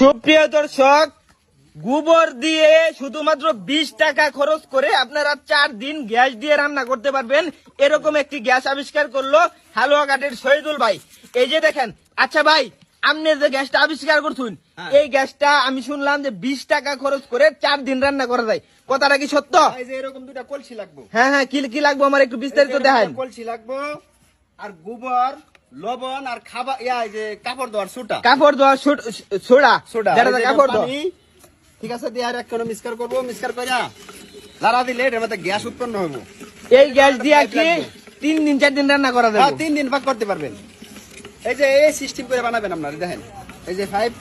সুপ্রিয় দর্শক, গোবর দিয়ে শুধুমাত্র 20 টাকা খরচ করে আপনারা 4 দিন গ্যাস দিয়ে রান্না করতে পারবেন, এরকম একটি গ্যাস আবিষ্কার করলো হালুয়াঘাটের শহীদুল ভাই। এই যে দেখেন। আচ্ছা ভাই, আপনি যে গ্যাসটা আবিষ্কার করছেন, এই গ্যাসটা আমি শুনলাম যে 20 টাকা খরচ করে 4 দিন রান্না করা যায়, কথাটা কি সত্য? এরকম দুটা কলসি লাগবে। হ্যাঁ, কি লাগবো আমার একটু বিস্তারিত দেখান। কলসি লাগবো, আর গোবর, লবণ, আর খাবার কাপড় দেওয়ার সুটা, কাপড় দেওয়ার সোডা, যেটা কাপড় দেওয়া। ঠিক আছে, দিয়ে আর এক কোনো মিক্সচার করবো। মিক্সচার করে লাড়া দিলে এর মধ্যে গ্যাস উৎপন্ন হবে। এই গ্যাস দিয়ে কি 3 দিন 4 দিন রান্না করা যাবে? 3 দিন ভাগ করতে পারবেন। এই যে এই সিস্টেম করে বানাবেন আপনারা, দেখেন এই যে 5,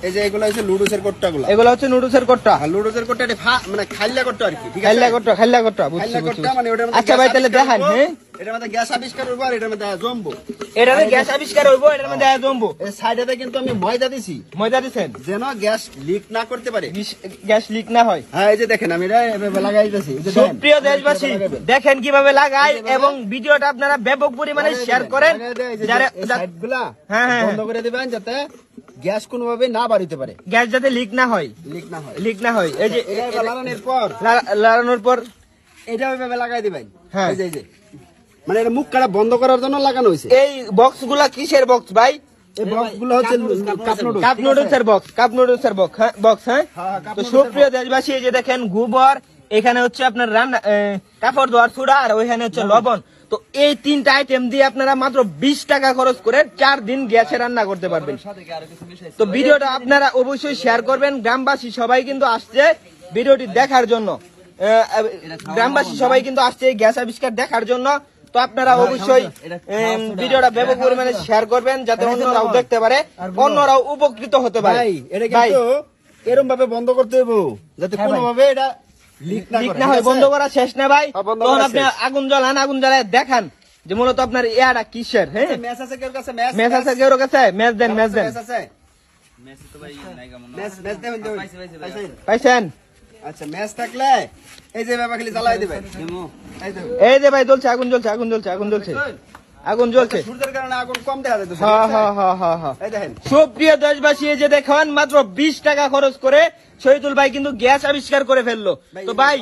এই যে এগুলো হচ্ছে লুডুসের কোট্টা গুলো, এগুলো হচ্ছে নুডলসের কোট্টা। লুডুসের কোট্টা মানে খাইলা কোট্টা আর কি। ঠিক আছে, খাইলা কোট্টা বুঝছি। আচ্ছা ভাই, তাহলে দেখান। হ্যাঁ, এটার মধ্যে গ্যাস আবিষ্কার করবো, আর এটার মধ্যে জমবো। এটাতে গ্যাস আবিষ্কার হইব, এটার মধ্যে জমবো। এই সাইডে কিন্তু আমি ময়দা দিছি, ময়দা দিছেন যেন গ্যাস লিক না করতে পারে, গ্যাস লিক না হয়। হ্যাঁ, এই যে দেখেন আমি এটা এভাবে লাগাই দিতেছি। সুপ্রিয় দেশবাসী, দেখেন কিভাবে লাগাই, এবং ভিডিওটা আপনারা ব্যাপক পরিমাণে শেয়ার করেন। হ্যাঁ, বন্ধ করে দিবেন যাতে গ্যাস কোনোভাবে না বাড়িতে পারে, গ্যাস যাতে লিক না হয়। এই যে লাগানোর পর এটা ওইভাবে লাগাই দিবেন। হ্যাঁ, এই যে মানে এটা মুখ কাটা বন্ধ করার জন্য লাগানো হয়েছে। এই বক্স গুলা কিসের বক্স ভাই? এই বক্স গুলো হচ্ছে কাপ নুডলসের বক্স। হ্যাঁ, তো সুপ্রিয় দেশবাসী, এই যে দেখেন গোবর, এখানে হচ্ছে আপনার রান্না কাপড় ধোয়ার সোডা, আর ওইখানে হচ্ছে লবণ। তো এই 3টা আইটেম দিয়ে আপনারা মাত্র 20 টাকা খরচ করে 4 দিন গ্যাসে রান্না করতে পারবেন। তো ভিডিওটা আপনারা অবশ্যই শেয়ার করবেন। গ্রামবাসী সবাই কিন্তু আসছে ভিডিওটি দেখার জন্য, গ্রামবাসী সবাই কিন্তু আসছে এই গ্যাস আবিষ্কার দেখার জন্য। তো আপনারা অবশ্যই ভিডিওটা ব্যাপক পরিমাণে শেয়ার করবেন, যাতে অন্যরাও দেখতে পারে, অন্যরাও উপকৃত হতে পারে। ভাই, এরকম ভাবে বন্ধ করতে হবে যাতে কোনোভাবে এটা লিক না হয়। বন্ধ করা শেষ না ভাই, তখন আপনি আগুন জ্বালায় দেখান যে মূলত আপনার ইয়াটা কিসের। হ্যাঁ, ম্যাচ আছে কেউ কাছে, ম্যাচ আছে কেউ কাছে, ম্যাচ দেন। পাইছেন? আচ্ছা, ম্যাচ থাকলে এই যে বাবা খালি জ্বালাই দিবেন। এই যে ভাই জ্বলছে, আগুন জ্বলছে। সূর্যের কারণে আগুন কম দেখা যায়। হ্যাঁ। সুপ্রিয় দেশবাসী, এই যে দেখেন মাত্র 20 টাকা খরচ করে শহীদুল ভাই কিন্তু গ্যাস আবিষ্কার করে ফেললো। তো ভাই,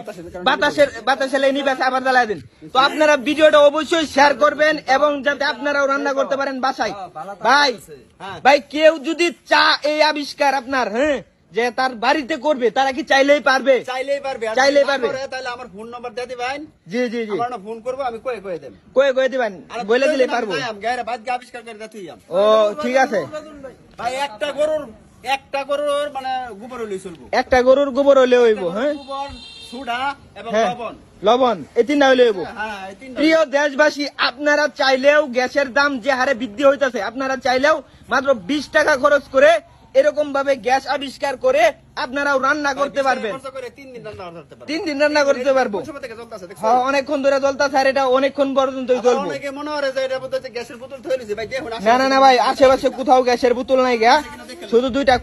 বাতাসে লেনি ব্যাস আবার জ্বালায় দিন। তো আপনারা ভিডিওটা অবশ্যই শেয়ার করবেন, এবং যাতে আপনারাও রান্না করতে পারেন বাসায়। ভাই, কেউ যদি এই আবিষ্কার আপনার যে তার বাড়িতে করবে, তারা কি চাইলেই পারবে? তাহলে আমার ফোন নাম্বার দিয়ে দিবেন। জি, আমার ফোন করবো, আমি কয়ে দেব, কয়ে দিবেন, বলে দিলে পারবো। আবিষ্কার করে দিতে। ও ঠিক আছে ভাই, একটা গরুর মানে গোবর হইলে চলবো, একটা গরুর গোবর হইলে হইব। হ্যাঁ, গোবর, সোডা এবং লবণ, এই 3টা হইলে হইব। প্রিয় দেশবাসী, আপনারা চাইলেও গ্যাসের দাম যে হারে বৃদ্ধি হইতেছে, আপনারা চাইলেও মাত্র 20 টাকা খরচ করে এরকম ভাবে গ্যাস আবিষ্কার করে আপনারাও রান্না করতে পারবেন। 3 দিন রান্না করতে পারবো। অনেকক্ষণ ধরে জ্বলতেছে, আর এটা অনেকক্ষণ পর্যন্ত চলবে। না ভাই, আশেপাশে কোথাও গ্যাসের বোতল নাই গা, শুধু 2টা।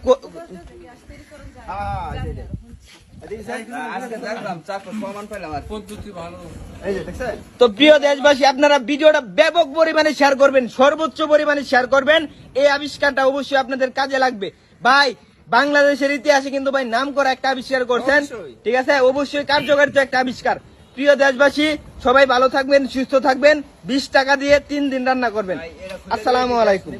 তো প্রিয় দেশবাসী, আপনারা ভিডিওটা ব্যাপক পরিমাণে শেয়ার করবেন, সর্বোচ্চ পরিমাণে শেয়ার করবেন। এই আবিষ্কারটা অবশ্যই আপনাদের কাজে লাগবে। ভাই, বাংলাদেশের ইতিহাসে কিন্তু ভাই নাম করা একটা আবিষ্কার করছেন। ঠিক আছে, অবশ্যই কার্যকারিত একটা আবিষ্কার। প্রিয় দেশবাসী, সবাই ভালো থাকবেন, সুস্থ থাকবেন। 20 টাকা দিয়ে 3 দিন রান্না করবেন। আসসালামু আলাইকুম।